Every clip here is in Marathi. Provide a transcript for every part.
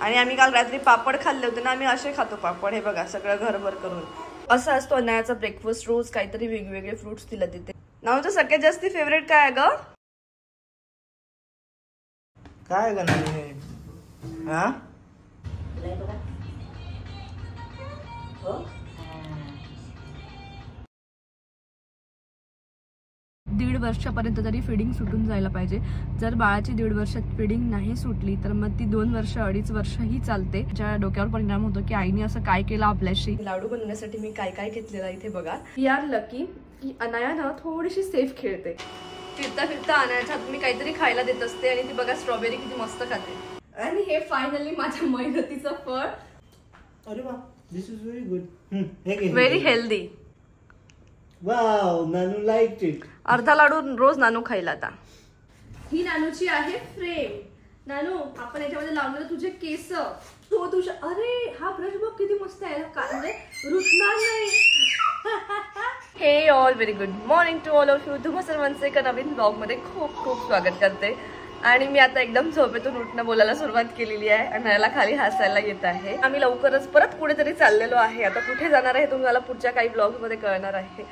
आणि आम्ही काल रात्री पापड खाल्ले होते ना, आम्ही असे खातो पापड. हे बघा सगळं घरभर करून. असा असतो अनायाचा ब्रेकफास्ट. रोज काहीतरी वेगवेगळे फ्रुट्स तिला देते. नावचं सगळ्यात जास्ती फेवरेट काय आहे ग? काय ग नानी? हा दीड वर्षापर्यंत तरी फिडिंग सुटून जायला पाहिजे. जर बाळाची 1.5 वर्षात फिडिंग नाही सुटली तर मग ती 2 वर्ष 2.5 वर्ष ही चालते. ज्या डोक्यावर परिणाम होतो की आईने असं काय केलं आपल्याशी. लाडू बनवण्यासाठी मी काय काय घेतलेलं इथे बघा. यार लकी की अनाया ना थोडीशी सेफ खेळते. फिरता फिरता अनायाच्या हात मी काहीतरी खायला देत असते आणि ती बघा स्ट्रॉबेरी किती मस्त खाते. आणि हे फायनली माझ्या मेहनतीचं फळ. अरे वा, this is very good. Very healthy. Wow, Nanu liked it. अर्धा लाडू रोज नानू खायला. आता ही नानूची आहे फ्रेम. नानू आपण याच्यामध्ये लावलेलं तुझे केस. तो तुझ्या अरे हा ब्रश बघ किती मस्त आहे. म्हणजे रुसणार नाही. हे all very good morning to all of you. तुम्हा सर्वांचे एका नवीन ब्लॉग मध्ये खूप खूप स्वागत करते. आणि मी आता एकदम झोपेतून उठणं बोलायला सुरुवात केलेली आहे आणि मला खाली हसायला येत आहे. आम्ही लवकरच परत कुठेतरी चाललेलो आहे. आता कुठे जाणार आहे तुम्हाला पुढच्या काही ब्लॉग मध्ये कळणार आहे.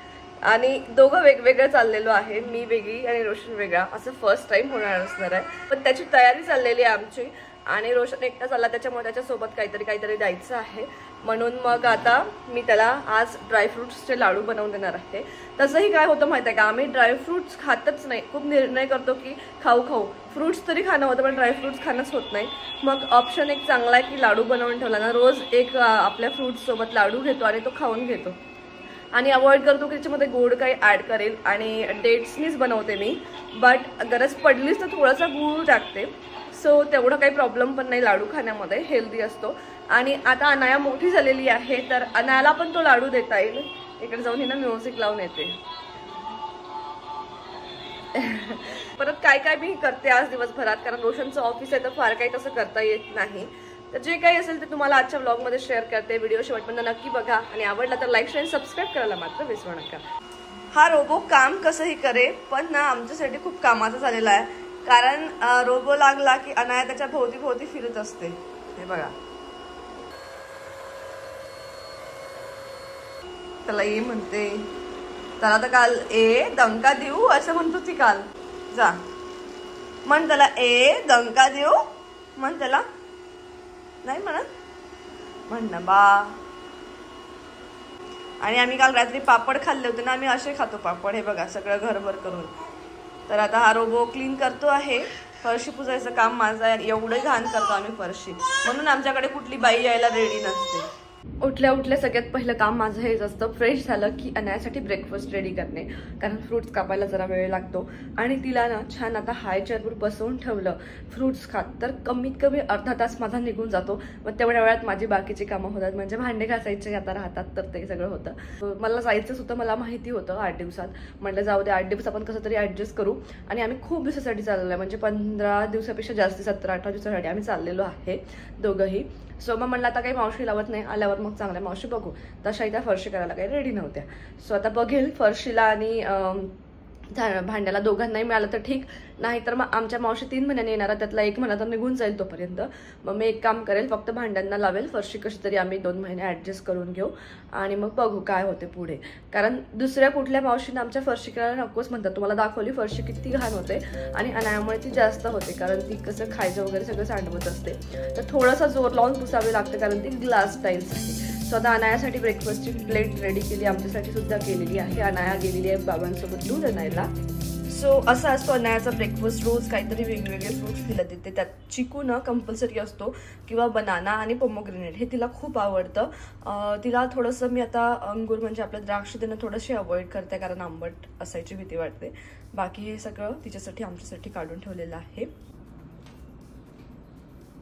आणि दोघं वेगवेगळं चाललेलो आहे. मी वेगळी आणि रोशन वेगळा. असं फर्स्ट टाइम होणार असणार आहे. पण त्याची तयारी चाललेली आहे आमची. आणि रोशन एकटा चालला त्याच्यामुळे त्याच्यासोबत काहीतरी द्यायचं आहे. म्हणून मग आता मी त्याला आज ड्रायफ्रुट्सचे लाडू बनवून देणार आहे. तसंही काय होतं माहिती आहे का, आम्ही ड्रायफ्रुट्स खातच नाही. खूप निर्णय करतो की खाऊ फ्रुट्स तरी खाणं होतं पण ड्रायफ्रुट्स खाणंच होत नाही. मग ऑप्शन एक चांगला आहे की लाडू बनवून ठेवला ना, रोज एक आपल्या फ्रुट्ससोबत लाडू घेतो आणि तो खाऊन घेतो. आणि अवॉइड करतो की त्याच्यामध्ये गोड काही ॲड करेल. आणि डेट्सनीच बनवते मी. बट गरज पडलीच तर थोडासा गूळ टाकते. सो तेवढं काही प्रॉब्लेम पण नाही लाडू खाण्यामध्ये. हेल्दी असतो. आणि आता अनाया मोठी झालेली आहे तर अनायाला पण तो लाडू देता येईल. इकडे जाऊन हिनं म्युझिक लावून येते. परत काय मी करते आज दिवसभरात, कारण रोशनचं ऑफिस आहे तर फार काही तसं करता येत नाही. तर जे काही असेल ते तुम्हाला आजच्या व्लॉगमध्ये शेअर करते. व्हिडिओ शेवटपर्यंत नक्की बघा आणि आवडला तर लाईक शेअर सबस्क्राईब करायला मात्र विसरू नका. हा रोबो काम कसंही करे पण ना आमच्यासाठी खूप कामाचा झालेला आहे. कारण रोबो लागला की अनाया त्याच्या भोवती फिरत असते. हे बघा त्याला ये म्हणते. त्याला तर काल ए दंका देऊ असं म्हणतो ती. काल जा म्हण त्याला ए दंका देऊ म्हण. त्याला नाही म्हण ना बा. आणि आम्ही काल रात्री पापड खाल्ले होते ना, आम्ही असे खातो पापड. हे बघा सगळं घरभर करून. तर आता हा रोबो क्लीन करतो आहे. फरशी पुसायचं काम माझं आहे. एवढं घाण करतो आम्ही फरशी. म्हणून आमच्याकडे कुठली बाई यायला रेडी नसते. उठल्या सगळ्यात पहिलं काम माझं हेच असतं. फ्रेश झालं की अनायासाठी ब्रेकफास्ट रेडी करणे. कारण फ्रुट्स कापायला जरा वेळ लागतो. आणि तिला ना छान आता हाय चेअरवर बसवून ठेवलं फ्रुट्स खात तर कमीत कमी अर्धा तास माझा निघून जातो. मग तेवढ्या वेळात माझी बाकीची कामं होतात. म्हणजे भांडे घासायचे आता राहतात तर ते सगळं होतं. मला जायचंच होतं. मला माहिती होतं 8 दिवसात. म्हटलं जाऊ दे 8 दिवस आपण कसं तरी ॲडजस्ट करू. आणि आम्ही खूप दिवसासाठी चाललेलो आहे. म्हणजे 15 दिवसापेक्षा जास्ती 17-18 दिवसासाठी आम्ही चाललेलो आहे दोघंही. सो मग म्हणलं आता काही मावशी लावत नाही. आल्यावर मग चांगल्या मावशी बघू. तशाही त्या फरशी करायला काही रेडी नव्हत्या. सो आता बघेल फरशीला आणि भांड्याला दोघांनाही मिळालं तर ठीक. नाही तर मग आमच्या मावशी 3 महिन्यांनी येणार. त्यातला 1 महिना तर निघून जाईल तोपर्यंत. मग मी एक काम करेल, फक्त भांड्यांना लावेल. फरशी कशी तरी आम्ही 2 महिने ॲडजस्ट करून घेऊ आणि मग बघू काय होते पुढे. कारण दुसऱ्या कुठल्या मावशीने आमच्या फरशी करायला नकोच म्हणतात. तुम्हाला दाखवली फरशी किती घाण होते आणि अनायामुळे ती जास्त होते. कारण ती कसं खायचं वगैरे सगळं सांडवत असते. तर थोडासा जोर लावून पुसावे लागते कारण ती ग्लास टाईल्स आहे. सो आता अनायासाठी ब्रेकफास्टची प्लेट रेडी केली. आमच्यासाठी सुद्धा केलेली आहे. अनाया गेलेली आहे बाबांसोबत दूध आणायला. सो असा असतो अनायाचा ब्रेकफास्ट. रोज काहीतरी वेगवेगळे फ्रुट्स तिला देते. त्यात चिकू ना कंपल्सरी असतो किंवा बनाना आणि पोमोग्रेनेट हे तिला खूप आवडतं. तिला थोडंसं मी आता अंगूर म्हणजे आपलं द्राक्ष देणं थोडंशी अवॉइड करते कारण आंबट असायची भीती वाटते. बाकी हे सगळं तिच्यासाठी आमच्यासाठी काढून ठेवलेलं आहे.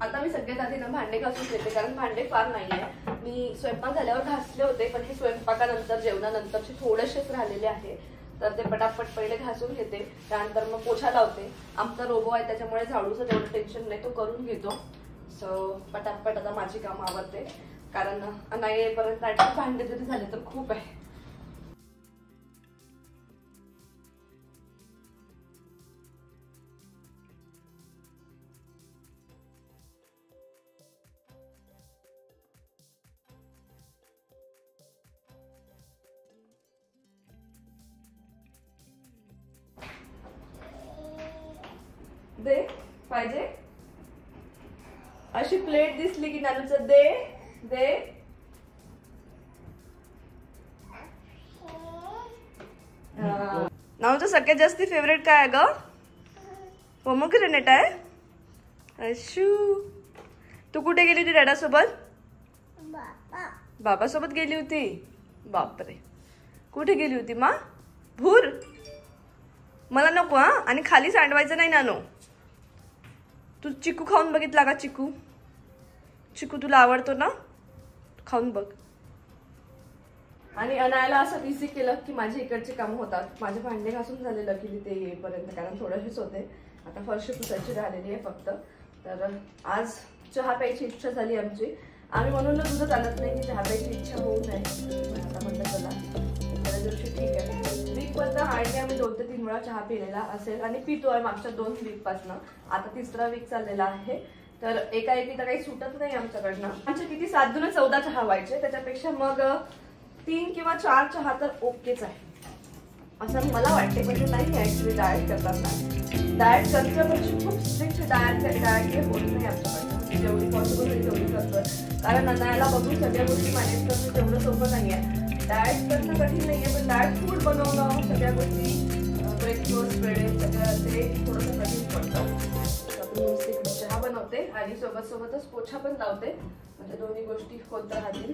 आता मी सगळ्यात आधी ना भांडे घासून घेते कारण भांडे फार नाही आहे. मी स्वयंपाक झाल्यावर घासले होते पण हे स्वयंपाकानंतर जेवणानंतरचे थोडेसेच राहिलेले आहे. तर ते पटापट पहिले घासून घेते. त्यानंतर मग पोछा लावते. आमचा रोबो आहे त्याच्यामुळे झाडूचं तेवढं टेन्शन नाही, तो करून घेतो. सो पटापट आता माझी कामं आवडते कारण नाही येईपर्यंत भांडे जरी झाले तर खूप आहे. दे पाहिजे अशी प्लेट दिसली की नानूचं दे दे. नानूचं सगळ्यात जास्ती फेवरेट काय आहे ग? पोमोग्रेनेट आहे. अशू तू कुठे गेली होती डॅडा सोबत? बाबा सोबत गेली होती. बापरे कुठे गेली होती मा? भूर मला नको हा. आणि खाली सांडवायचं नाही नानू. तू चिकू खाऊन बघितला का? चिकू चिकू तुला आवडतो ना? खाऊन बघ. आणि अनायाला असं इझी केलं की माझे इकडचे काम होतात. माझे भांडे घासून झाले लकीली ते येईपर्यंत, कारण थोडेसेच होते. आता फरशी पुसायची राहिलेली आहे फक्त. तर आज चहा प्यायची इच्छा झाली आमची. आम्ही म्हणून दूधच आणत नाही की चहा प्यायची इच्छा होऊ नये. आता म्हणलं चला एखाद्या दिवशी ठीक आहे. वीकमधनं हार्डली आम्ही 2 ते 3 वेळा चहा पिलेला असेल आणि पितोय मागच्या 2 वीकपासनं. आता 3रा वीक चाललेला आहे. तर एकाएकी तर काही सुटत नाही आमच्याकडनं. आमच्या किती 7 जुने 14 चहा व्हायचे, त्याच्यापेक्षा मग 3 किंवा 4 चहा तर ओकेच आहे असं मला वाटते. पण ते नाही ऍक्च्युली डाएट करताना. डाएट करण्यापेक्षा खूप स्ट्रिक्ट डाएट हे होत नाही आमच्याकडनं. जेवढी पॉसिबल होईल तेवढी करतोय, कारण अनायाला बघून सगळ्या गोष्टी मॅनेज करणं तेवढं सोपं नाहीये. डाएट करणं कठीण नाहीये, पण डाएट फूड बनवणं सगळ्या गोष्टी ब्रेकफास्ट वेळेत सगळं ते थोडंसं कठीण पडतं. चहा बनवते आणि सोबतच पोछा पण लावते, म्हणजे दोन्ही गोष्टी होत राहतील.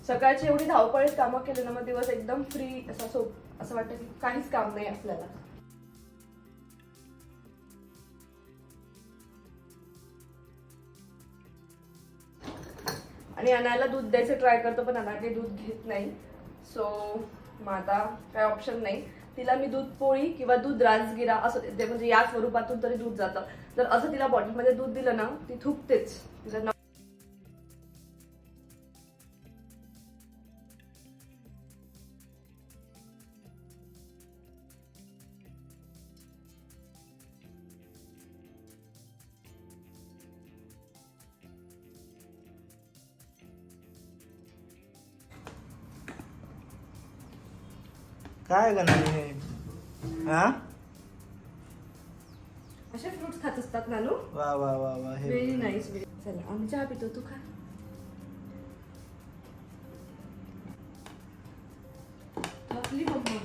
सकाळची एवढी धावपळीत कामं केली ना मग दिवस एकदम फ्री असं वाटतं की काहीच काम नाही आपल्याला. आणि अनायाला दूध द्यायचं ट्राय करतो, पण अनाया काही दूध घेत नाही. सो मग आता काय ऑप्शन नाही. तिला मी दूध पोळी किंवा दूध राजगिरा असं देते, म्हणजे या स्वरूपातून तरी दूध जातं. जर असं तिला बॉटलमध्ये दूध दिलं ना ती थुकतेच. तिला काय करणार हे? हा असे फ्रुट्स खात असतात नानू. वा वा वा वा. हे व्हेरी नाईस. चला आम्ही चहा पितो, तू खा. थकली मम्मा.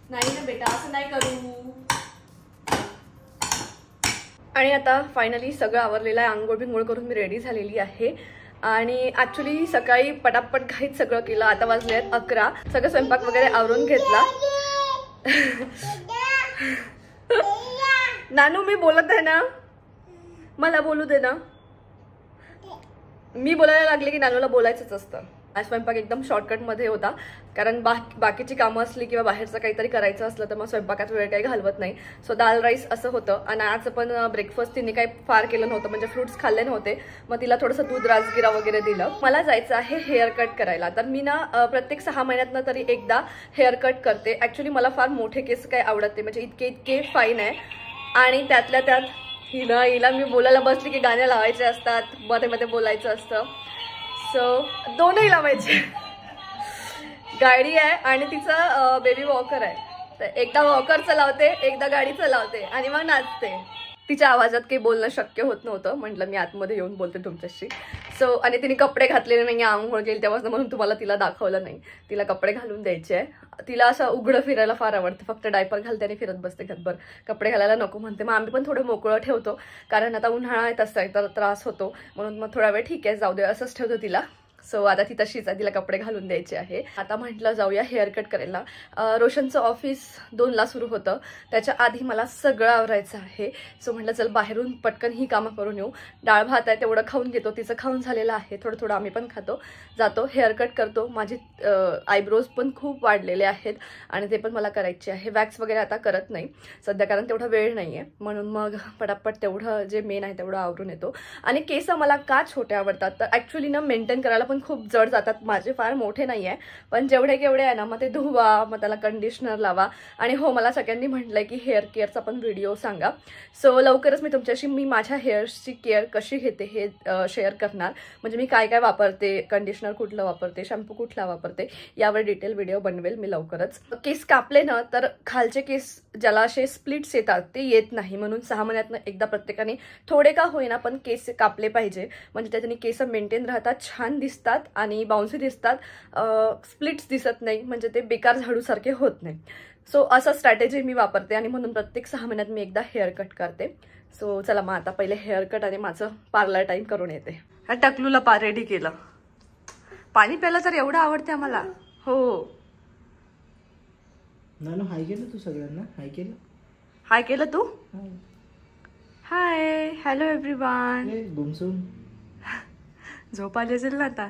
नाही ना बेटा असं नाही करू. आणि आता फायनली सगळं आवरलेलं आहे. आंघोळ बिंघोळ करून मी रेडी झालेली आहे. आणि ऍक्च्युली सकाळी पटापट घाईत सगळं केलं. आता वाजले आहेत 11. सगळं स्वयंपाक वगैरे आवरून घेतला. नानू मी बोलत आहे ना, मला बोलू दे ना. मी बोलायला लागले की नानूला बोलायचंच असतं. आज स्वयंपाक एकदम शॉर्टकटमध्ये होता, कारण बाकीची कामं असली किंवा बाहेरचं काहीतरी करायचं असलं तर मग स्वयंपाकात वेळ काही घालवत नाही. सो दाल राईस असं होतं. आणि आज पण ब्रेकफास्ट तिने काही फार केलं नव्हतं, म्हणजे फ्रुट्स खाल्ले नव्हते. मग तिला थोडंसं दूध राजगिरा वगैरे दिलं. मला जायचं आहे हेअर कट करायला. तर मी ना प्रत्येक 6 महिन्यातनं तरी एकदा हेअर कट करते. ऍक्च्युली मला फार मोठे केस काही आवडत नाही, म्हणजे इतके फाईन आहे. आणि त्यातल्या त्यात हिला मी बोलायला बसली की गाणे लावायचे असतात, मध्ये मध्ये बोलायचं असतं. सो दोनही लावायचे. गाडी आहे आणि तिचं बेबी वॉकर आहे. तर एकदा वॉकर चालवते, एकदा गाडी चालवते आणि मग नाचते. तिच्या आवाजात काही बोलणं शक्य होत नव्हतं. म्हटलं मी आतमध्ये येऊन बोलते तुमच्याशी. सो आणि तिने कपडे घातलेले नाही, आंघोळ गेली तेव्हा, म्हणून तुम्हाला तिला दाखवलं नाही. तिला कपडे घालून द्यायचे आहे. तिला असं उघडं फिरायला फार आवडतं. फक्त डायपर घालते आणि फिरत बसते घरभर. कपडे घालायला नको म्हणते. मग आम्ही पण थोडं मोकळं ठेवतो, कारण आता उन्हाळा आहे तसा तर त्रास होतो. म्हणून मग थोडा वेळ ठीक आहे जाऊ दे असंच ठेवतो तिला. सो आता ती तशीच आहे, तिला कपडे घालून द्यायचे आहे. आता म्हटलं जाऊया हेअर कट करायला. रोशनचं ऑफिस 2ला सुरू होतं, त्याच्या आधी मला सगळं आवरायचं आहे. सो म्हटलं चल बाहेरून पटकन ही कामं करून येऊ. डाळ भात आहे तेवढं खाऊन घेतो, तिचं खाऊन झालेलं आहे. थोडं थोडं आम्ही पण खातो. जातो हेअर कट करतो. माझे आयब्रोज पण खूप वाढलेले आहेत आणि ते पण मला करायचे आहे. वॅक्स वगैरे आता करत नाही सध्या, कारण तेवढा वेळ नाही आहे. म्हणून मग पटापट तेवढं जे मेन आहे तेवढं आवरून येतो. आणि केस मला का छोटे आवडतात तर ॲक्च्युली ना मेंटेन करायला पण खूप जड जातात, माझे फार मोठे नाही आहे पण जेवढे केवढे आहे ना मग ते धुवा, मग त्याला कंडिशनर लावा. आणि हो, मला सगळ्यांनी म्हटलंय की हेअर केअरचा पण व्हिडिओ सांगा. सो लवकरच मी तुमच्याशी माझ्या हेअर्सची केअर कशी घेते हे शेअर करणार. म्हणजे मी काय काय वापरते, कंडिशनर कुठलं वापरते, शॅम्पू कुठला वापरते, यावर डिटेल व्हिडिओ बनवेल मी लवकरच. केस कापले ना तर खालचे केस ज्याला असे स्प्लिट्स येतात ते येत नाही, म्हणून 6 महिन्यातनं एकदा प्रत्येकाने थोडे का होईना पण केस कापले पाहिजे. म्हणजे त्याच्याने केस मेंटेन राहतात, छान दिसतात आणि बाउन्सी दिसतात, स्प्लिट्स दिसत नाही, म्हणजे ते बेकार झाडूसारखे होत नाही. सो असं स्ट्रॅटेजी मी वापरते आणि म्हणून प्रत्येक 6 महिन्यात मी एकदा हेअर कट करते. सो चला मग आता पहिले हेअर कट आणि माझं पार्लर टाईम करून येते. ह्या टकलूला रेडी केलं. पाणी प्यायला तर एवढं आवडते आम्हाला. हो नानू, हाय केलं तू सगळ्यांना? हाय केलं? हाय केलं तू? हाय, हॅलो एव्हरीवन. गुमसून झोप आली असेल ना आता.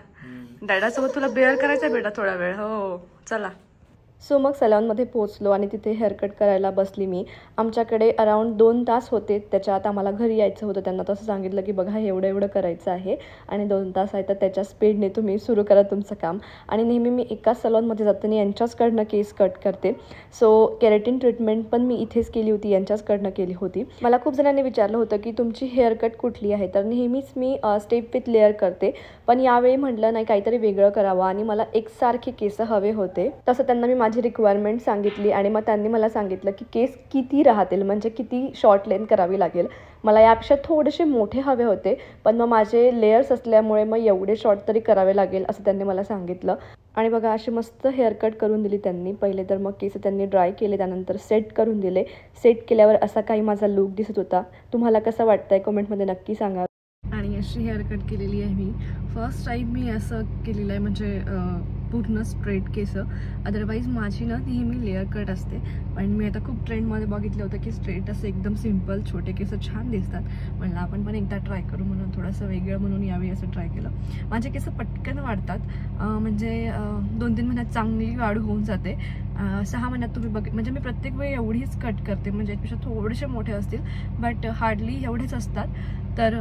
डॅडासोबत तुला बेअर करायचा बेटा थोडा वेळ. हो चला. सो मग सलॉनमध्ये पोहोचलो आणि तिथे हेअरकट करायला बसली मी. आमच्याकडे अराउंड 2 तास होते, त्याच्यात आम्हाला घरी यायचं होतं. त्यांना तसं सांगितलं की बघा एवढं एवढं करायचं आहे आणि 2 तास आहे, तर त्याच्या स्पीडने तुम्ही सुरू करा तुमचं काम. आणि नेहमी मी एकाच सलॉनमध्ये जाताना यांच्याचकडनं केस कट करते. सो केराटिन ट्रीटमेंट पण मी इथेच केली होती, यांच्याचकडनं केली होती. मला खूप जणांनी विचारलं होतं की तुमची हेअरकट कुठली आहे, तर नेहमीच मी स्टेप विथ लेअर करते. पण यावेळी म्हटलं नाही, काहीतरी वेगळं करावं आणि मला एकसारखे केस हवे होते. तसं त्यांना मी माझी रिक्वायरमेंट सांगितली आणि मग त्यांनी मला सांगितलं की केस किती राहतील, म्हणजे किती शॉर्ट लेंथ करावी लागेल. मला यापेक्षा थोडेसे मोठे हवे होते, पण मग माझे लेयर्स असल्यामुळे मग एवढे शॉर्ट तरी करावे लागेल असं त्यांनी मला सांगितलं. आणि बघा अशी मस्त हेअरकट करून दिली त्यांनी. पहिले तर मग केस त्यांनी ड्राय केले, त्यानंतर सेट करून दिले. सेट केल्यावर असा काही माझा लुक दिसत होता. तुम्हाला कसं वाटतंय कमेंटमध्ये नक्की सांगा. आणि अशी हेअरकट केलेली आहे मी. फर्स्ट टाईम मी असं केलेलं आहे, म्हणजे पूर्ण स्ट्रेट केस. अदरवाईज माझी ना नेहमी लेअर कट असते, पण मी आता खूप ट्रेंडमध्ये बघितलं होतं की स्ट्रेट असं एकदम सिम्पल छोटे केस छान दिसतात. म्हणलं आपण पण एकदा ट्राय करू, म्हणून थोडंसं वेगळं म्हणून यावेळी असं ट्राय केलं. माझे केस पटकन वाढतात, म्हणजे 2-3 महिन्यात चांगली वाढ होऊन जाते. 6 महिन्यात तुम्ही म्हणजे मी प्रत्येक वेळी एवढीच कट करते, म्हणजे यापेक्षा थोडेसे मोठे असतील बट हार्डली एवढेच असतात. तर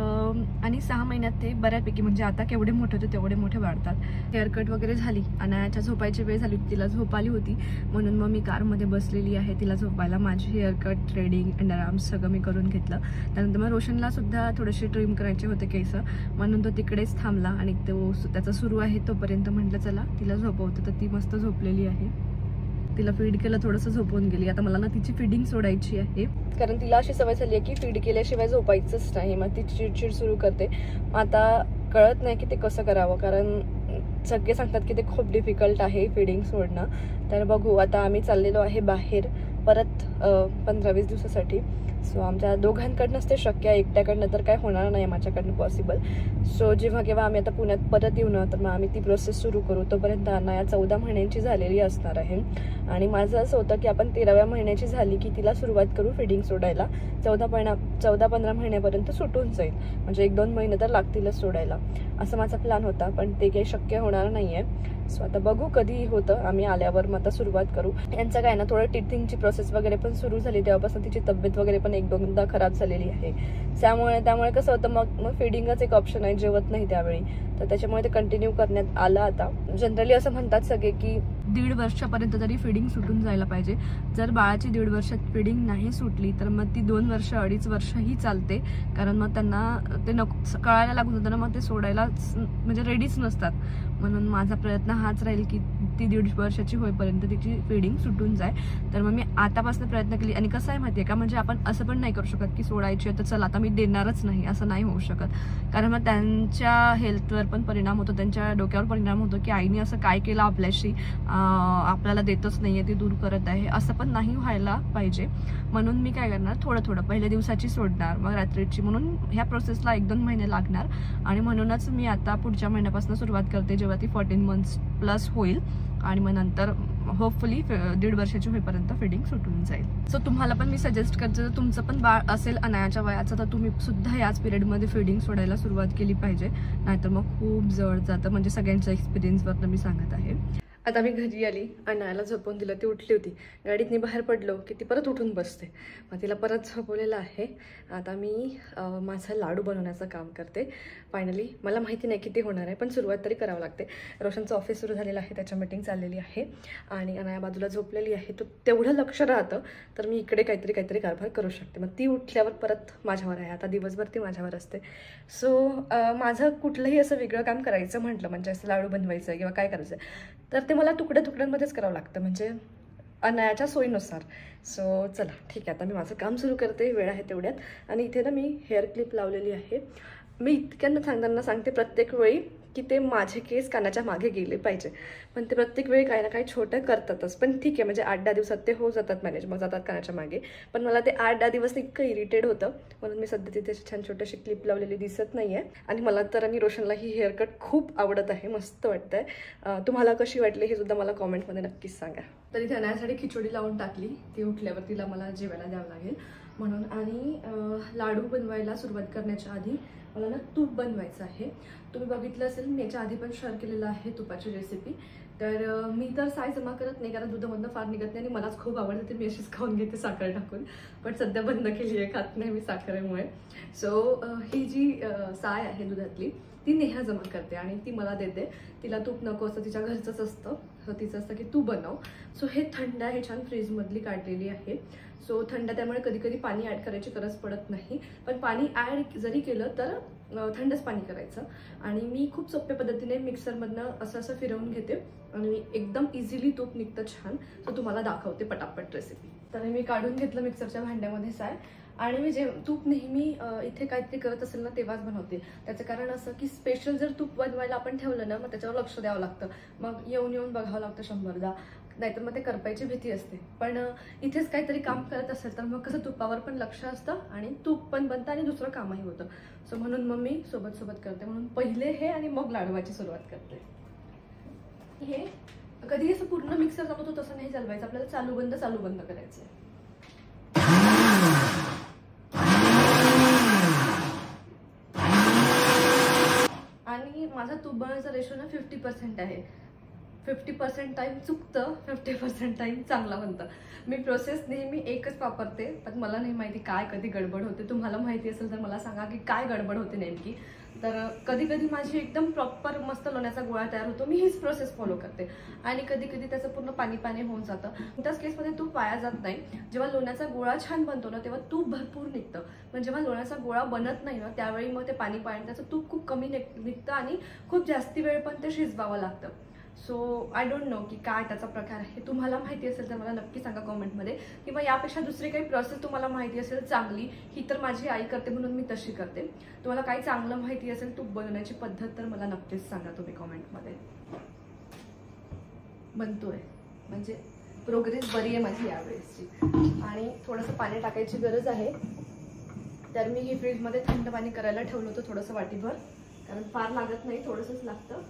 आणि 6 महिन्यात ते बऱ्यापैकी, म्हणजे आता केवढे मोठे होते तेवढे मोठे वाढतात. हेअरकट वगैरे झाली, अनायाच्या झोपायची वेळ झाली, तिला झोप आली होती म्हणून मग मी कारमध्ये बसलेली आहे तिला झोपायला. माझी हेअरकट, थ्रेडिंग, अंडरआर्म्स सगळं मी करून घेतलं. त्यानंतर मग रोशनला सुद्धा थोडेसे ट्रिम करायचे होते केस, म्हणून तो तिकडेच थांबला आणि तो त्याचा सुरू आहे तोपर्यंत म्हटलं चला तिला झोपवतं. तर ती मस्त झोपलेली आहे, तिला फीड केलं, थोडंसं झोपून गेली. आता मला ना तिची फिडिंग सोडायची आहे, कारण तिला अशी सवय झाली आहे की फीड केल्याशिवाय झोपायचंच नाही. मग ती चिडचिड सुरू करते. आता कळत नाही की ते कसं करावं, कारण सगळे सांगतात की ते खूप डिफिकल्ट आहे फिडिंग सोडणं. तर बघू, आता आम्ही चाललेलो आहे बाहेर परत 15-20 दिवसासाठी. सो आमच्या दोघांकडनंच ते शक्य आहे, एकट्याकडनं तर काय होणार नाही माझ्याकडनं पॉसिबल. सो जेव्हा केव्हा आम्ही आता पुण्यात परत येऊ ना, तर मग आम्ही ती प्रोसेस सुरू करू. तोपर्यंत अनाया 14 महिन्यांची झालेली असणार आहे. आणि माझं असं होतं की आपण 13व्या महिन्याची झाली की तिला सुरुवात करू फिडिंग सोडायला. 14-15 महिन्यापर्यंत सुटून जाईल, म्हणजे 1-2 महिने तर लागतीलच सोडायला, असं माझा प्लॅन होता. पण ते काही शक्य होणार नाही आहे. सो आता बघू कधी होतं, आम्ही आल्यावर मग आता सुरुवात करू. यांचं काय ना, थोडं टिथिंगची प्रोसेस वगैरे पण सुरू झाली, तेव्हापासून तिची तब्येत वगैरे पण 1-2दा खराब झालेली आहे. त्यामुळे कसं होतं, मग फिडिंगच एक ऑप्शन आहे, जेवत नाही त्यावेळी, तर त्याच्यामुळे ते कंटिन्यू करण्यात आलं. आता जनरली असं म्हणतात सगळे की 1.5 वर्षापर्यंत तरी फिडिंग सुटून जायला पाहिजे. जर बाळाची 1.5 वर्षात फिडिंग नाही सुटली तर मग ती 2 वर्ष 2.5 वर्षही चालते, कारण मग त्यांना ते कळायला लागून होतं ना, मग ते सोडायला म्हणजे रेडीच नसतात. म्हणून माझा प्रयत्न हाच राहील की ती 1.5 वर्षाची होईपर्यंत तिची फिडिंग सुटून जाय. तर मग मी आतापासून प्रयत्न केली. आणि कसं आहे माहिती आहे का, म्हणजे आपण असं पण नाही करू शकत की सोडायची आहे तर चला आता मी देणारच नाही, असं नाही होऊ शकत. कारण मग त्यांच्या हेल्थवर पण परिणाम होतो, त्यांच्या डोक्यावर परिणाम होतो की आईने असं काय केलं आपल्याशी, आपल्याला देतच नाहीये, ती दूर करत आहे, असं पण नाही व्हायला पाहिजे. म्हणून मी काय करणार, थोडं पहिल्या दिवसाची सोडणार, मग रात्रीची, म्हणून ह्या प्रोसेसला 1-2 महिने लागणार. आणि म्हणूनच मी आता पुढच्या महिन्यापासून सुरुवात करते, जेव्हा ती 14 months प्लस होईल. आणि मग नंतर होपफुली 1.5 वर्षाची होईपर्यंत फिडिंग सुटून जाईल. सो तुम्हाला पण मी सजेस्ट करते, जर तुमचं पण बाळ असेल अनायाच्या वयाचं तर तुम्ही सुद्धा याच पिरियडमध्ये फिडिंग सोडायला सुरुवात केली पाहिजे, नाहीतर मग खूप जड जातं. म्हणजे सगळ्यांच्या एक्सपिरियन्सवरनं मी सांगत आहे. आता मी घरी आली आणि नायला झोपवून दिलं. ती उठली होती. गाडीतनी बाहेर पडलो की ती परत उठून बसते. मग तिला परत झोपवलेलं आहे. आता मी माझा लाडू बनवण्याचं काम करते. फायनली मला माहिती नाही किती होणार आहे, पण सुरुवात तरी करावं लागते. रोशनचं ऑफिस सुरू झालेलं आहे, त्याच्या मीटिंग चाललेली आहे आणि अनाया बाजूला झोपलेली आहे. तो तेवढं लक्ष राहतं तर मी इकडे काहीतरी कारभार करू शकते. मग ती उठल्यावर परत माझ्यावर आहे. आता दिवसभर ती माझ्यावर असते. सो माझं कुठलंही असं वेगळं काम करायचं म्हटलं, म्हणजे असं लाडू बनवायचं किंवा काय करायचं तर ते मला तुकड्यांमध्येच करावं लागतं, म्हणजे अनायाच्या सोयीनुसार. सो चला ठीक आहे, आता मी माझं काम सुरू करते. वेळ आहे तेवढ्यात. आणि इथे ना मी हेअर क्लिप लावलेली आहे. मी इतक्यांना सांगताना सांगते प्रत्येक वेळी की ते माझे केस कानाच्या मागे गेले पाहिजे, पण ते प्रत्येक वेळी काही ना काही छोटं करतातच. पण ठीक आहे, म्हणजे 8-10 दिवसात ते हो जातात मॅनेज, मग जातात कानाच्या मागे. पण मला ते 8-10 दिवस इतकं इरिटेट होतं, म्हणून मी सध्या तिथे छान छोटीशी क्लिप लावलेली दिसत नाही आहे. आणि मला तर आणि रोशनला ही हेअरकट खूप आवडत आहे, मस्त वाटतंय. तुम्हाला कशी वाटली हे सुद्धा मला कॉमेंटमध्ये नक्कीच सांगा. तर इथे अनायासाठी खिचडी लावून टाकली. ती उठल्यावर तिला मला जेवायला द्यावं लागेल म्हणून. आणि लाडू बनवायला सुरुवात करण्याच्या आधी मला ना तूप बनवायचं आहे. तुम्ही बघितलं असेल, मी याच्या आधी पण शेअर केलेलं आहे तुपाची रेसिपी. तर मी तर साय जमा करत नाही, कारण दुधामधनं फार निघत नाही आणि मलाच खूप आवडते. ते मी अशीच खाऊन घेते साखर टाकून, पण सध्या बंद केली आहे, खात नाही मी साखरेमुळे. सो ही जी साय आहे दुधातली ती नेहा जमा करते आणि ती मला देते. तिला तूप नको असतं, तिच्या घरचंच असतं. सो तिचं असतं की तू बनव. सो हे थंड आहे, छान फ्रीजमधली काढलेली आहे. सो थंड त्यामुळे कधी कधी पाणी ॲड करायची गरज पडत नाही, पण पाणी ॲड जरी केलं तर थंडच पाणी करायचं. आणि मी खूप सोप्या पद्धतीने मिक्सरमधनं असं फिरवून घेते आणि एकदम इझिली तूप निघतं छान. सो तुम्हाला दाखवते पटापट रेसिपी. तर मी काढून घेतलं मिक्सरच्या भांड्यामध्ये साय. आणि मी जे तूप नेहमी इथे काहीतरी करत असेल ना तेव्हाच बनवते. त्याचं कारण असं की स्पेशल जर तूप बनवायला आपण ठेवलं ना, मग त्याच्यावर लक्ष द्यावं लागतं. मग येऊन बघावं लागतं 100दा, नाहीतर मग ते करपायची भीती असते. पण इथेच काहीतरी काम करत असेल तर मग कसं तुपावर पण लक्ष असतं आणि तूप पण बनतं आणि दुसरं कामही होतं. सो म्हणून मग मी सोबत करते. म्हणून पहिले हे आणि मग लाडवाची सुरुवात करते. हे कधी असं पूर्ण मिक्सर चालवतो तसं नाही चालवायचं, आपल्याला चालू बंद करायचं. आणि माझा तूप बनवायचा रेशो ना 50% आहे. 50% टाइम चुकतं, 50% टाइम चांगला बनतं. मी प्रोसेस नेहमी एकच वापरते, पण मला नाही माहिती काय कधी गडबड होते. तुम्हाला माहिती असेल तर मला सांगा की काय गडबड होते नेमकी. तर कधी कधी माझी एकदम प्रॉपर मस्त लोण्याचा गोळा तयार होतो, मी हीच प्रोसेस फॉलो करते. आणि कधी कधी त्याचं पूर्ण पाणी होऊन जातं. त्याच केसमध्ये तूप वाया जात नाही. जेव्हा लोण्याचा गोळा छान बनतो ना तेव्हा तूप भरपूर निघतं, पण जेव्हा लोण्याचा गोळा बनत नाही ना त्यावेळी मग ते पाणी त्याचं तूप खूप कमी निघतं आणि खूप जास्ती वेळ पण ते शिजवावं लागतं. सो आय डोंट नो की काय त्याचा प्रकार आहे. तुम्हाला माहिती असेल तर मला नक्की सांगा कॉमेंटमध्ये, किंवा यापेक्षा दुसरी काही प्रोसेस तुम्हाला माहिती असेल चांगली. ही तर माझी आई करते म्हणून मी तशी करते. तुम्हाला काही चांगलं माहिती असेल तूप बनवण्याची पद्धत तर मला नक्कीच सांगा तुम्ही कॉमेंटमध्ये. बनतोय म्हणजे प्रोग्रेस बरी आहे माझी यावेळेसची. आणि थोडंसं पाणी टाकायची गरज आहे. तर मी ही फ्रीजमध्ये थंड पाणी करायला ठेवलं होतं थोडंसं वाटीभर, कारण फार लागत नाही, थोडंसंच लागतं.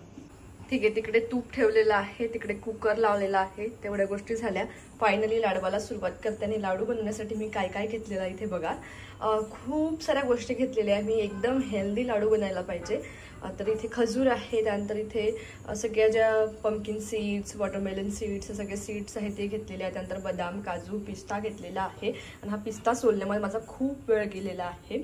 ठीक आहे, तिकडे तूप ठेवलेलं आहे, तिकडे कुकर लावलेला आहे. तेवढ्या गोष्टी झाल्या. फायनली लाडवाला सुरुवात करते. आणि लाडू बनवण्यासाठी मी काय काय घेतलेलं आहे इथे बघा. खूप साऱ्या गोष्टी घेतलेल्या आहे मी. एकदम हेल्दी लाडू बनायला पाहिजे. तर इथे खजूर आहे, त्यानंतर इथे सगळ्या ज्या पंपकिन सीड्स, वॉटरमेलन सीड्स हे सगळे सीड्स आहेत ते घेतलेले आहेत. त्यानंतर बदाम, काजू, पिस्ता घेतलेला आहे. आणि हा पिस्ता सोलण्यामध्ये माझा खूप वेळ गेलेला आहे.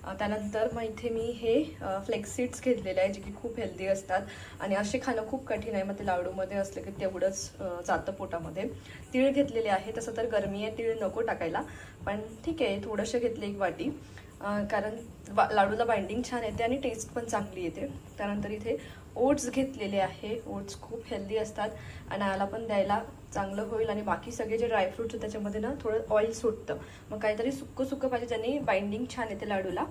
त्यानंतर मग इथे मी हे फ्लेक्स सीड्स घेतलेले आहे, जे की खूप हेल्दी असतात आणि असे खाणं खूप कठीण आहे. मग ते लाडूमध्ये असले की तेवढंच जातं पोटामध्ये. तीळ घेतलेले आहे. तसं तर गरमी आहे, तीळ नको टाकायला, पण ठीक आहे थोडंसं घेतले एक वाटी, कारण लाडूला बाइंडिंग छान येते आणि टेस्ट पण चांगली येते. त्यानंतर इथे ओट्स घेतलेले आहे. ओट्स खूप हेल्दी असतात आणि याला पण द्यायला चांगलं होईल. आणि बाकी सगळे जे ड्रायफ्रुट्स आहेत त्याच्यामध्ये ना थोडं ऑइल सुटतं, मग काहीतरी सुक्कं पाहिजे ज्याने बाइंडिंग छान येते लाडूला.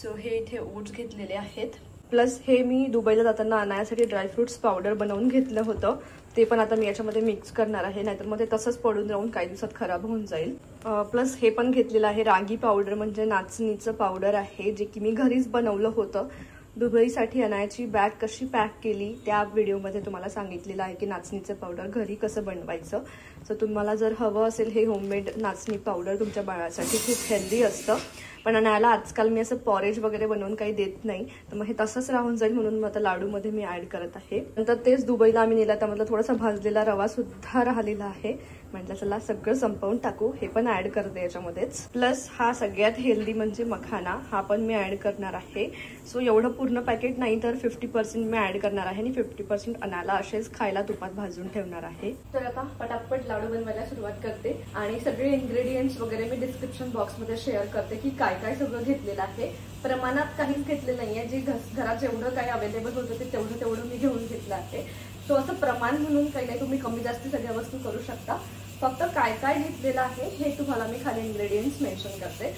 सो हे इथे ओट्स घेतलेले आहेत. प्लस हे मी दुबईला जाताना आणण्यासाठी ड्रायफ्रुट्स पावडर बनवून घेतलं होतं, ते पण आता मी याच्यामध्ये मिक्स करणार आहे, नाहीतर मग ते तसंच पडून राहून काही दिवसात खराब होऊन जाईल. प्लस हे पण घेतलेलं आहे रागी पावडर, म्हणजे नाचणीचं पावडर आहे, जे की मी घरीच बनवलं होतं. दुबईसाठी अनायाची बॅग कशी पॅक केली त्या व्हिडिओमध्ये तुम्हाला सांगितलेलं आहे की नाचणीचं पावडर घरी कसं बनवायचं. सो तुम्हाला जर हवं असेल हे होममेड नाचणी पावडर तुमच्या बाळासाठी खूप हेल्दी असतं. पण न्यायला आजकाल मी असं पॉरेज वगैरे बनवून काही देत नाही, तर मग हे तसंच राहून जाईल म्हणून मग आता लाडूमध्ये मी ऍड करत आहे. नंतर तेच दुबईला आम्ही नेला, त्यामधला थोडासा भाजलेला रवा सुद्धा राहिलेला आहे. म्हटलं चला सगळं संपवून टाकू, हे पण ऍड करते याच्यामध्येच. प्लस हा सगळ्यात हेल्दी म्हणजे मखाना, हा पण मी ऍड करणार आहे. सो एवढं पूर्ण पॅकेट नाही तर 50% मी ऍड करणार आहे आणि 50% अनाला असेच खायला तुपात भाजून ठेवणार आहे. तर आता पटापट लाडू बनवायला सुरुवात करते आणि सगळे इन्ग्रेडियंट्स वगैरे मी डिस्क्रिप्शन बॉक्समध्ये शेअर करते की काय काय सगळं घेतलेलं आहे. प्रमाणात काहीच घेतलेलं नाहीये, जे घरात जेवढं काही अवेलेबल होतं ते तेवढं मी घेऊन घेतलं आहे. सो असं प्रमाण म्हणून काही नाही, तुम्ही कमी जास्त सगळ्या वस्तू करू शकता. फक्त काय काय घेतलेलं आहे हे तुम्हाला मी खाली इन्ग्रेडियंट्स मेन्शन करते.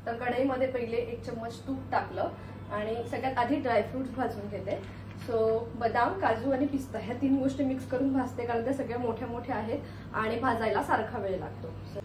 तर कढईमध्ये पहिले 1 चम्मच तूप टाकलं आणि सगळ्यात आधी ड्रायफ्रुट्स भाजून घेते. सो बदाम, काजू आणि पिस्ता ह्या 3 गोष्टी मिक्स करून भाजते, कारण त्या सगळ्या मोठ्या मोठ्या आहेत आणि भाजायला सारखा वेळ लागतो.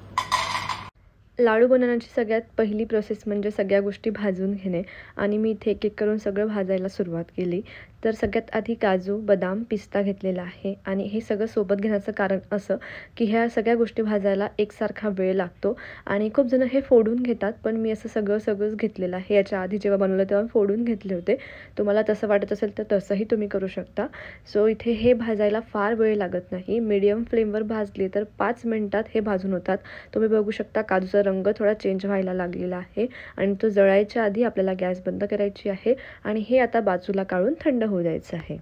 लाडू बनवण्याची सगळ्यात पहिली प्रोसेस म्हणजे सगळ्या गोष्टी भाजून घेणे आणि मी इथे एक एक करून सगळं भाजायला सुरुवात केली. तर सगळ्यात आधी काजू, बदाम, पिस्ता घेतलेला आहे आणि हे सगळं सोबत घेण्याचं कारण असं की ह्या सगळ्या गोष्टी भाजायला एकसारखा वेळ लागतो आणि खूप जण हे फोडून घेतात, पण मी असं सगळंच घेतलेलं आहे. याच्या आधी जेव्हा बनवलं तेव्हा फोडून घेतले होते. तुम्हाला तसं वाटत असेल तर तसंही तुम्ही करू शकता. सो इथे हे भाजायला फार वेळ लागत नाही. मीडियम फ्लेमवर भाजले तर 5 मिनिटात हे भाजून होतात. तुम्ही बघू शकता काजूचा रंग थोडा चेंज व्हायला लागलेला आहे आणि तो जळायच्या आधी आपल्याला गॅस बंद करायची आहे आणि हे आता बाजूला काढून थंड होऊ द्यायचं आहे.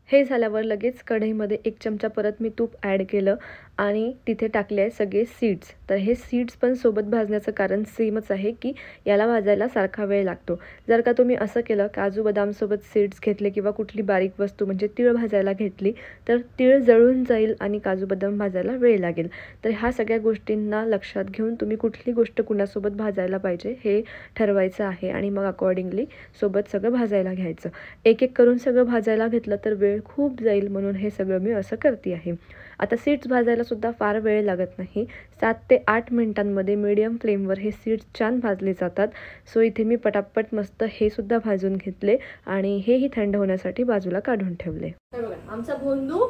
हे झाल्यावर लगेच कढईमध्ये 1 चमचा परत मी तूप ॲड केलं आणि तिथे टाकले आहे सगळे सीड्स. तर हे सीड्स पण सोबत भाजण्याचं कारण सेमच आहे की याला भाजायला सारखा वेळ लागतो. जर का तुम्ही असं केलं, काजू बदामसोबत सीड्स घेतले किंवा कुठली बारीक वस्तू म्हणजे तीळ भाजायला घेतली तर तीळ जळून जाईल आणि काजू बदाम भाजायला वेळ लागेल. तर ह्या सगळ्या गोष्टींना लक्षात घेऊन तुम्ही कुठली गोष्ट कुणासोबत भाजायला पाहिजे हे ठरवायचं आहे आणि मग अकॉर्डिंगली सोबत सगळं भाजायला घ्यायचं. एक एक करून सगळं भाजायला घेतलं तर वेळ खूप जाईल, म्हणून हे सगळं मी असं करते आहे. आता सीड्स भाजायला सुद्धा फार वेळ लागत नाही. 7 ते 8 मिनिटांमध्ये मीडियम फ्लेमवर हे सीड्स छान भाजले जातात. सो इथे मी पटापट मस्त हे सुद्धा भाजून घेतले आणि हेही थंड होण्यासाठी बाजूला काढून ठेवले. बघा आमचा भोंदू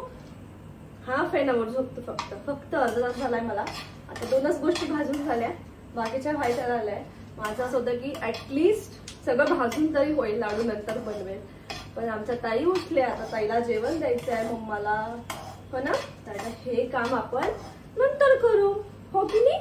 हा फॅनावर झोपतो. फक्त अर्धा तास झालाय मला. आता 2च गोष्टी भाजून झाल्या, बाकीच्या व्हायच्या राहिल्या. माझं असं होतं की ॲटलिस्ट सगळं भाजून तरी होईल, लाडू नंतर बनवेल. पण आमच्या ताई उठल्या, आता ताईला जेवण द्यायचं आहे मम्माला, हो ना. तर हे काम आपण नंतर करू, हो की नाही.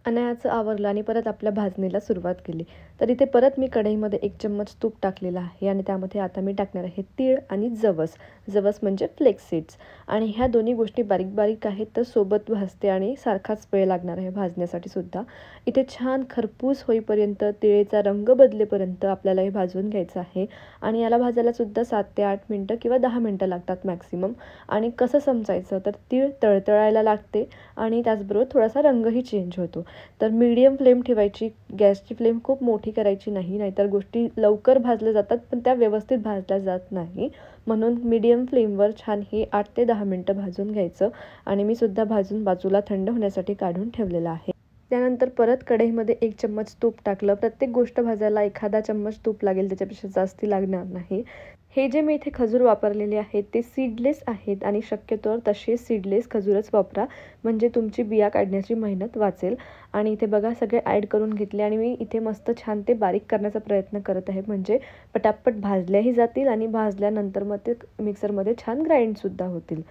अनायाचं आवरलं आणि परत आपल्या भाजणीला सुरुवात केली. तर इथे परत मी कढईमध्ये 1 चम्मच तूप टाकलेलं आहे आणि त्यामध्ये आता मी टाकणार आहे तीळ आणि जवस म्हणजे फ्लेक्स सीड्स. आणि ह्या दोन्ही गोष्टी बारीक बारीक आहेत तर सोबत भाजते आणि सारखाच वेळ लागणार आहे भाजण्यासाठी सुद्धा. इथे छान खरपूस होईपर्यंत, तिळेचा रंग बदलेपर्यंत आपल्याला हे भाजून घ्यायचं आहे आणि याला भाजायला सुद्धा 7 ते 8 मिनटं किंवा 10 मिनटं लागतात मॅक्सिमम. आणि कसं समजायचं तर तीळ तळतळायला लागते आणि त्याचबरोबर थोडासा रंगही चेंज होतो. तर मीडियम फ्लेम ठेवायची, गॅसची फ्लेम खूप मोठी करायची नाही, नाहीतर गोष्टी लवकर भाजल्या जातात पण त्या व्यवस्थित भाजल्या जात नाही. म्हणून मीडियम फ्लेमवर छान हे 8 ते 10 मिनटं भाजून घ्यायचं आणि मी सुद्धा भाजून बाजूला थंड होण्यासाठी काढून ठेवलेलं आहे. त्यानंतर परत कढईमध्ये 1 चम्मच तूप टाकलं. प्रत्येक गोष्ट भाजायला एखादा चम्मच तूप लागेल, त्याच्यापेक्षा जास्ती लागणार नाही. हे जे मी इथे खजूर वापरलेले आहेत ते सीडलेस आहेत आणि शक्यतोवर तसे सीडलेस खजूरच वापरा, म्हणजे तुमची बिया काढण्याची मेहनत वाचेल. आणि इथे बघा सगळे ॲड करून घेतले आणि मी इथे मस्त छान ते बारीक करण्याचा प्रयत्न करत आहे, म्हणजे पटापट भाजल्याही जातील आणि भाजल्यानंतर मग ते मिक्सरमध्ये छान ग्राइंडसुद्धा होतील.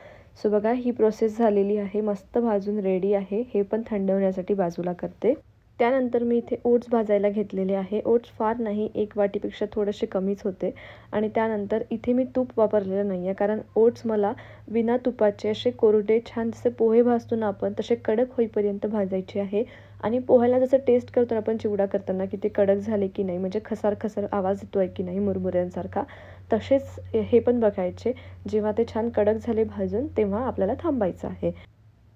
सो बघा ही प्रोसेस झालेली आहे, मस्त भाजून रेडी आहे. हे पण थंड होण्यासाठी बाजूला करते. त्यानंतर मी इथे ओट्स भाजायला घेतलेले आहे. ओट्स फार नाही, 1 वाटीपेक्षा थोडेसे कमीच होते. आणि त्यानंतर इथे मी तूप वापरलेलं नाही आहे, कारण ओट्स मला विना तुपाचे असे कोरडे छान जसे पोहे भाजतो ना आपण तसे कडक होईपर्यंत भाजायचे आहे. आणि पोह्याला जसं टेस्ट करतो ना आपण चिवडा करताना की ते कडक झाले की नाही, म्हणजे खसार आवाज येतो आहे की नाही मुरमुऱ्यांसारखा, तसेच हे पण बघायचे. जेव्हा ते छान कडक झाले भाजून तेव्हा आपल्याला थांबायचं आहे.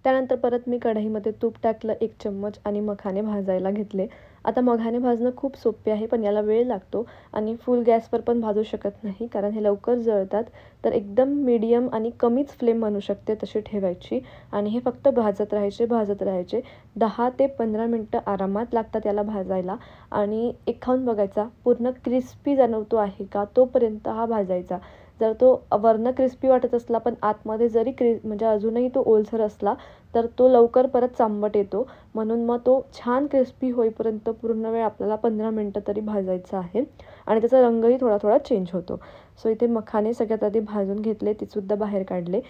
त्यानंतर परत मी कढईमध्ये तूप टाकलं 1 चम्मच आणि मखाने भाजायला घेतले. आता मखाने भाजणं खूप सोपे आहे, पण याला वेळ लागतो आणि फुल गॅसवर पण भाजू शकत नाही, कारण हे लवकर जळतात. तर एकदम मीडियम आणि कमीच फ्लेम म्हणू शकते तशी ठेवायची आणि हे फक्त भाजत राहायचे. 10 ते 15 मिनटं आरामात लागतात याला भाजायला. आणि एक खाऊन बघायचा, पूर्ण क्रिस्पी जाणवतो आहे का तोपर्यंत हा भाजायचा. जर तो वरनं क्रिस्पी वाटत असला पण आतमध्ये जरी म्हणजे अजूनही तो ओलसर असला तर तो लवकर परत चांबट येतो. म्हणून मग तो छान क्रिस्पी होईपर्यंत पूर्ण वेळ आपल्याला 15 मिनटं तरी भाजायचा आहे आणि त्याचा रंगही थोडा थोडा चेंज होतो. सो इथे मखाने सगळ्यात आधी भाजून घेतले, ती सुद्धा बाहेर काढले.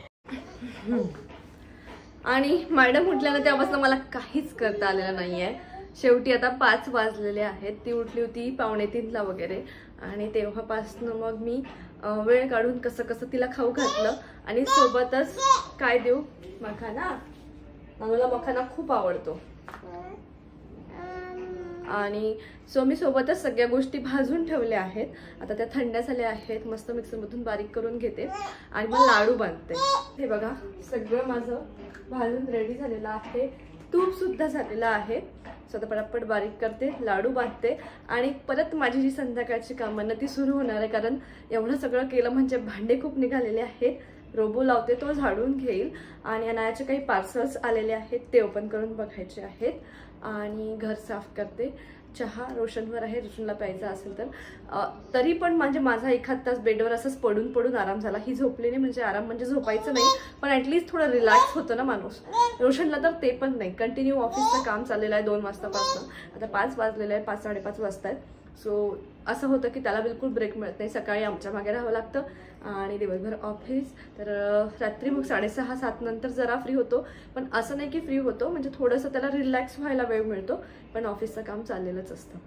आणि मॅडम उठल्यानं तेव्हापासून मला काहीच करता आलेलं नाही आहे. शेवटी आता 5 वाजलेले आहेत. ती उठली होती 2:45ला वगैरे आणि तेव्हापासून मग मी वेळ काढून कसं कसं तिला खाऊ घातलं आणि सोबतच काय देऊ, मखाना. नानूला मखाना खूप आवडतो आणि सो मी सोबतच सगळ्या गोष्टी भाजून ठेवल्या आहेत. आता त्या थंड झाल्या आहेत, मस्त मिक्सरमधून बारीक करून घेते आणि मग लाडू बांधते. हे बघा सगळं माझं भाजून रेडी झालेलं आहे, तूप सुद्धा झालेलं आहे. सो आता पटापट बारीक करते, लाडू बांधते आणि परत माझी जी संध्याकाळची कामं ना ती सुरू होणार आहे. कारण एवढं सगळं केलं म्हणजे भांडे खूप निघालेले आहेत. रोबो लावते, तो झाडून घेईल आणि अनायाचे काही पार्सल्स आलेले आहेत ते ओपन करून बघायचे आहेत आणि घर साफ करते. चहा रोशनवर आहे, रोशनला प्यायचा असेल तर. तरी पण म्हणजे माझा एखाद तास बेडवर असंच पडून पडून आराम झाला. ही झोपली नाही म्हणजे आराम म्हणजे झोपायचं नाही पण ॲटलिस्ट थोडं रिलॅक्स होतं ना माणूस. रोशनला तर ते पण नाही, कंटिन्यू ऑफिसचं काम चाललेलं आहे 2 वाजतापासून. आता 5 वाजलेलं आहे, 5-5:30 वाजता आहेत. सो असं होतं की त्याला बिलकुल ब्रेक मिळत नाही. सकाळी आमच्या मागे राहावं लागतं आणि दिवसभर ऑफिस. तर रात्री मग 6:30-7 नंतर जरा फ्री होतो, पण असं नाही की फ्री होतो म्हणजे थोडंसं त्याला रिलॅक्स व्हायला वेळ मिळतो, पण ऑफिसचं काम चाललेलंच असतं.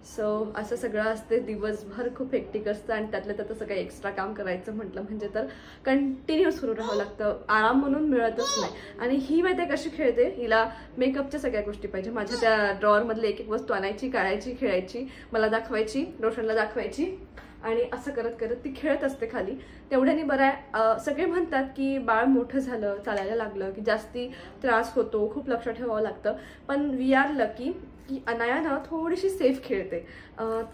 सो असं सगळं असते. दिवसभर खूप हेक्टिक असतं आणि त्यातलं त्यात सगळं एक्स्ट्रा काम करायचं म्हटलं म्हणजे तर कंटिन्यू सुरू राहावं लागतं, आराम म्हणून मिळतच नाही. आणि ही माहिती कशी खेळते, हिला मेकअपच्या सगळ्या गोष्टी पाहिजे. माझ्या त्या ड्रॉवरमधले एक एक वस्तू आणायची, काढायची, खेळायची, मला दाखवायची, रोशनला दाखवायची आणि असं करत करत ती खेळत असते खाली. तेवढ्याने बरं आहे. सगळे म्हणतात की बाळ मोठं झालं, चालायला लागलं की जास्ती त्रास होतो, खूप लक्ष ठेवावं लागतं. पण वी आर लकी की अनाया ना थोडीशी सेफ खेळते.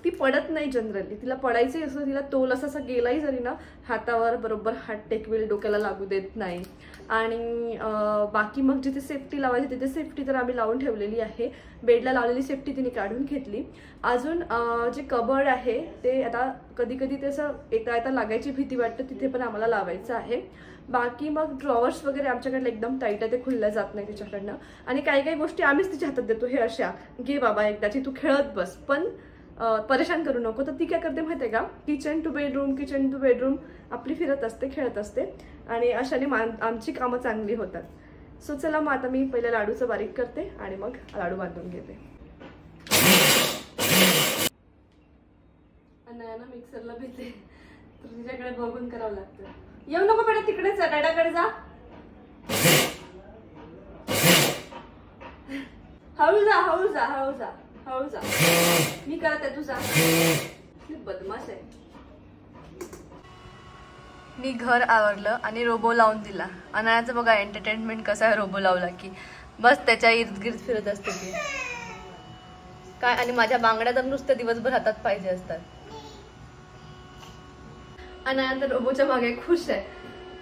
ती पडत नाही जनरली. तिला पडायची असं तिला तोल असा गेलाही जरी ना हातावर बरोबर हात टेकवेल, डोक्याला लागू देत नाही. आणि बाकी मग जिथे सेफ्टी लावायची तिथे सेफ्टी तर आम्ही लावून ठेवलेली आहे. बेडला लावलेली सेफ्टी तिने काढून घेतली. अजून जे कबर्ड आहे ते आता कधी कधी त्याचं येता येता लागायची भीती वाटते, तिथे पण आम्हाला लावायचं आहे. बाकी मग ड्रॉवर्स वगैरे आमच्याकडे एकदम टाईट आहे, ते खुलल्या जात नाही तिच्याकडनं. आणि काही काही गोष्टी आम्हीच तिच्या हातात देतो, हे अशा घे बाबा एकदाची तू खेळत बस, पण परेशान करू नको. तर ती काय करते माहिती आहे का, किचन टू बेडरूम आपली फिरत असते, खेळत असते आणि अशाने आमची कामं चांगली होतात. सो चला मग आता मी पहिले लाडूचं बारीक करते आणि मग लाडू बांधून घेते. अनायाना मिक्सरला भेटते तर तिच्याकडे बघून करावं लागतं. येऊ नको बेटा, तिकडेच जा, डॅडाकडे जा. हळू जा हळू जा हळू जा हळू जा, मी करत आहे, तुझा बदमाश आहे. मी घर आवरलं आणि रोबो लावून दिला. अनायाचं बघा एंटरटेनमेंट कसं आहे, रोबो लावला की बस त्याच्या इर्द गिर्द फिरत असते ती काय. आणि माझ्या बांगड्या तर नुसतं दिवसभर हातात पाहिजे असतात. अनाया तर रोबोच्या मागे खुश आहे.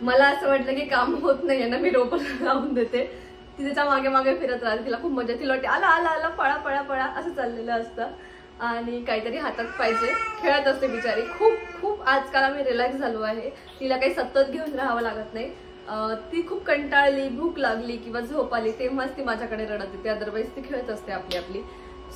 मला असं वाटलं की काम होत नाहीये ना, मी रोबो लावून देते, ती त्याच्या मागे मागे फिरत राहते. तिला खूप मजा, तिला वाटते आला आला आला पळा पळा पळा असं चाललेलं असतं आणि काहीतरी हातात पाहिजे, खेळत असते बिचारी. खूप खूप आजकाल आम्ही रिलॅक्स झालो आहे, तिला काही सतत घेऊन राहावं लागत नाही. ती खूप कंटाळली, भूक लागली किंवा झोप आली तेव्हाच ती माझ्याकडे रडत येते, अदरवाईज ती खेळत असते आपली आपली.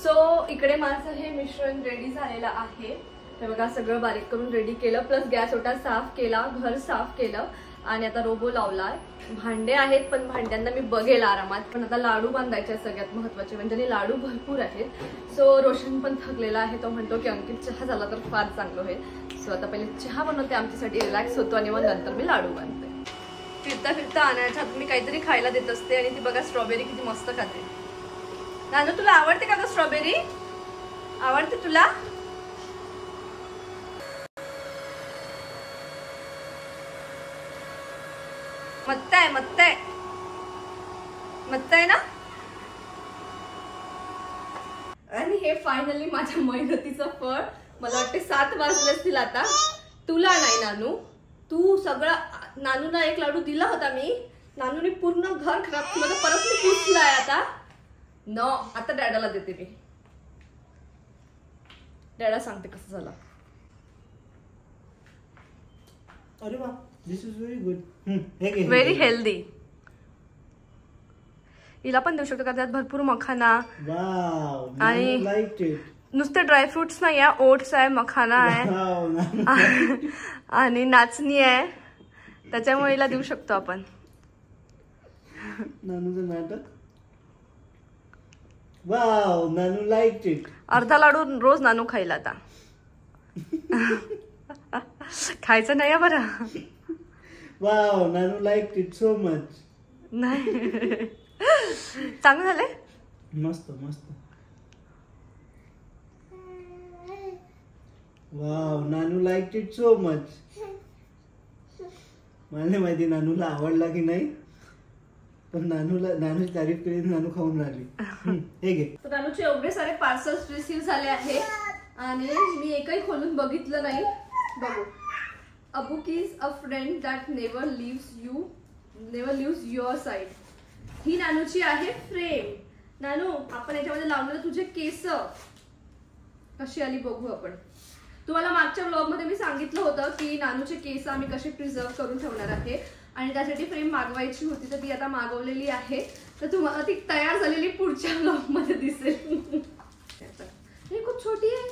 सो इकडे माझं हे मिश्रण रेडी झालेलं आहे. हे बघा सगळं बारीक करून रेडी केलं, प्लस गॅस ओटा साफ केला, घर साफ केलं आणि आता रोबो लावलाय. भांडे आहेत पण भांड्यांना मी बघेल आरामात. पण आता लाडू बांधायचे सगळ्यात महत्वाचे म्हणजे लाडू भरपूर आहेत. सो रोशन पण थकलेला आहे, तो म्हणतो की अंकित चहा झाला तर फार चांगलं होईल. सो आता पहिले चहा बनवते आमच्यासाठी, रिलॅक्स होतो आणि मग नंतर मी लाडू बांधते. फिरता फिरता आणायच्या हात मी काहीतरी खायला देत असते आणि ती बघा स्ट्रॉबेरी किती मस्त खाते. नानू तुला आवडते का स्ट्रॉबेरी? आवडते तुला? मत्त आहे ना. आणि हे फायनली माझ्या मेहनतीचं फळ. मला वाटते 7 वाजले असतील आता. तुला नाही नानू, तू सगळं, नानूला एक लाडू दिला होता मी, नानूने पूर्ण घर खराब केलं, परत मी पुसलाय आता. नो, आता डॅडाला देते मी. डॅडा सांगते कसं झालं. अरे वा, दिस इज व्हेरी गुड. हे घे. Very healthy. हिला पण देऊ शकतो का त्यात भरपूर मखाना वाव, आणि- नानू लाइक्ड इट. नुसते ड्रायफ्रुट्स नाही आहे, ओट्स आहे, मखाना आहे वाव, नानू. आणि नाचणी आहे, त्याच्यामुळे हिला देऊ शकतो आपण. नानूचं नाटक. Wow, Nanu liked it. अर्धा लाडू रोज नानू खाईल आता. खायचं नाही आहे बरं. Wow, Nanu liked it so much. नाही. चांगलं झालंय. मस्त मस्त. Wow, Nanu liked it so much. मला नाही माहिती नानूला आवडला की नाही, पण नानूची तारीफ केली, नानू खाऊन राहिली. हे घे. तर नानूचे एवढे सारे पार्सल्स रिसीव्ह झाले आहे आणि मी एकही खोलून बघितलं नाही. बघू. A book is a friend that never leaves your side. ही नानूची आहे फ्रेम. नानू, आपण याच्यामध्ये लावलेलं तुझे केस कशी आली बघू आपण. तुम्हाला मागच्या व्लॉग मध्ये मी सांगितलं होतं की नानूचे केस आम्ही कसे प्रिझर्व करून ठेवणार आहे आणि त्यासाठी फ्रेम मागवायची होती, तर ती आता मागवलेली आहे. तर तुम्हाला ती तयार झालेली पुढच्या व्लॉग मध्ये दिसेल. ही खूप छोटी आहे.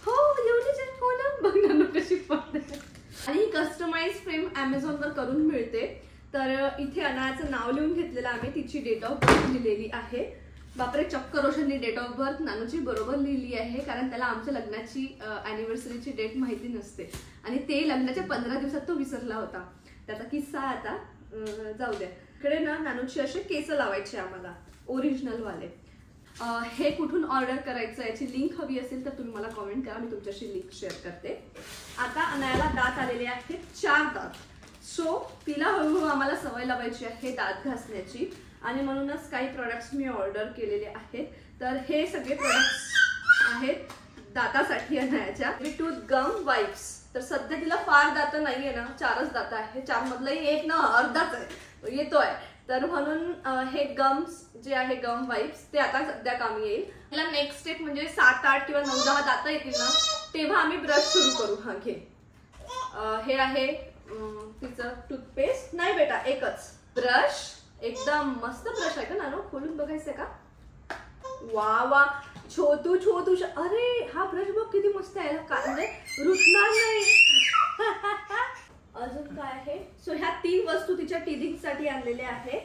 हो, एवढीच आहे. हो ना, बघ नानू कशी पडते. आणि ही कस्टमाइज फ्रेम Amazon वर करून मिळते. तर इथे अनायाचं नाव लिहून घेतलेलं आम्ही, तिची डेट ऑफ बर्थ लिहिलेली आहे. बापरे, चक्क रोशननी डेट ऑफ बर्थ नानूची बरोबर लिहिली आहे, कारण त्याला आमच्या लग्नाची अॅनिव्हर्सरीची डेट माहिती नसते आणि ते लग्नाच्या 15 दिवसात तो विसरला होता. त्याचा किस्सा आता जाऊ द्या. इकडे ना नानूची असे केस लावायचे आम्हाला, ओरिजिनल वाले. हे कुठून ऑर्डर करायचं याची लिंक हवी असेल तर तुम्ही मला कमेंट करा, मी तुमच्याशी लिंक शेअर करते. आता अनायाला दात आलेले आहेत 4 दात. सो तिला हळूहळू आम्हाला सवय लावायची आहे दात घासण्याची आणि म्हणूनच काही प्रोडक्ट्स मी ऑर्डर केलेले आहेत. तर हे सगळे प्रोडक्ट्स आहेत दातासाठी अनायाच्या. टूथ गम वाईप्स. तर सध्या तिला फार दात नाहीये ना, 4च दात आहे. 4 मधलाही एक ना अर्धाच आहे, येतोय. तर म्हणून हे गम्स जे आहे, गम वाईप्स, ते आता सध्या कामी येईल. तिला नेक्स्ट स्टेप म्हणजे 7, 8 किंवा 9, 10 दात येतील ना, तेव्हा आम्ही ब्रश सुरू करू. हा घे. हे आहे तिचं टूथपेस्ट. नाही बेटा, एकच ब्रश. एकदम मस्त ब्रश आहे का नानू, खोलून बघायचंय का? वा वा, छोटू छोटू. अरे हा ब्रश बघ किती मस्त आहे, म्हणजे रुतणार नाही. अजून काय आहे? सो ह्या 3 वस्तू तिच्या टीथिंग साठी आणलेल्या आहे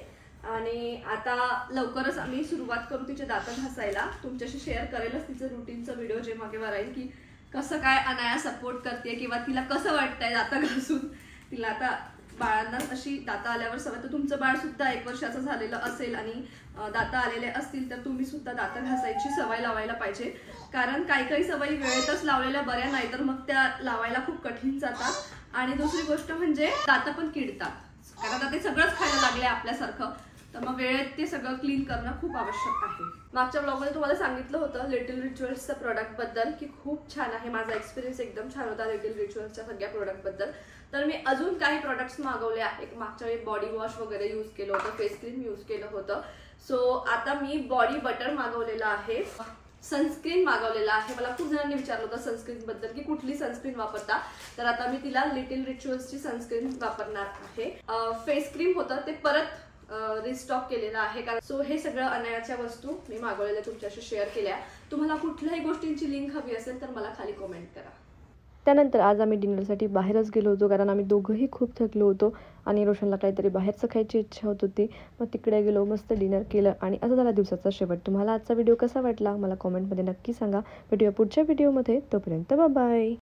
आणि आता लवकरच आम्ही सुरुवात करू तिचे दात घासायला. तुमच्याशी शेअर करेलच तिचं रुटीनचा व्हिडिओ जे मागे राहील की कसं काय अनाया सपोर्ट करते किंवा तिला कसं वाटतंय दात घासून. तिला आता बाळांना अशी दाता आल्यावर सवय, तर तुमचं बाळ सुद्धा 1 वर्षाचं झालेलं असेल आणि दाता आलेले असतील तर तुम्ही सुद्धा दात घासायची सवय लावायला पाहिजे, कारण काही सवयी वेळेतच लावलेल्या बऱ्या, नाही तर मग त्या लावायला खूप कठीण जातात. आणि दुसरी गोष्ट म्हणजे दात पण किडतात, कारण आता ते सगळंच खायला लागले आपल्यासारखं, तर मग वेळेत ते सगळं क्लीन करणं खूप आवश्यक आहे. मागच्या ब्लॉगमध्ये तुम्हाला सांगितलं होतं लिटिल रिच्युअल्सच्या प्रोडक्ट बद्दल की खूप छान आहे. माझा एक्सपिरियन्स एकदम छान होता लिटिल रिच्युअल्सच्या सगळ्या प्रोडक्ट बद्दल. तर मी अजून काही प्रोडक्ट्स मागवले आहेत. मागच्या वेळी बॉडी वॉश वगैरे यूज केलं होतं, फेस क्रीम यूज केलं होतं. सो आता मी बॉडी बटर मागवलेलं आहे, सनस्क्रीन मागवलेला आहे. मला खूप जणांनी विचारलं होतं सनस्क्रीन बद्दल की कुठली सनस्क्रीन वापरता, तर आता मी तिला लिटिल रिच्युअल्सची सनस्क्रीन वापरणार आहे. फेस क्रीम होतं ते परत रिस्टॉक केलेलं आहे, कारण सो हे सगळं अनायाच्या वस्तू मी मागवलेल्या तुमच्याशी शेअर केल्या. तुम्हाला कुठल्याही गोष्टींची लिंक हवी असेल तर मला खाली कमेंट करा. त्यानंतर आज आम्ही डिनरसाठी बाहेरच गेलो होतो, कारण आम्ही दोघंही खूप थकलो होतो आणि रोशनला काहीतरी बाहेरचं खायची इच्छा होत होती. मग तिकडे गेलो, मस्त डिनर केलं आणि असं झाला दिवसाचा शेवट. तुम्हाला आजचा व्हिडिओ कसा वाटला मला कमेंटमध्ये नक्की सांगा. भेटूया पुढच्या व्हिडिओमध्ये, तोपर्यंत बाय.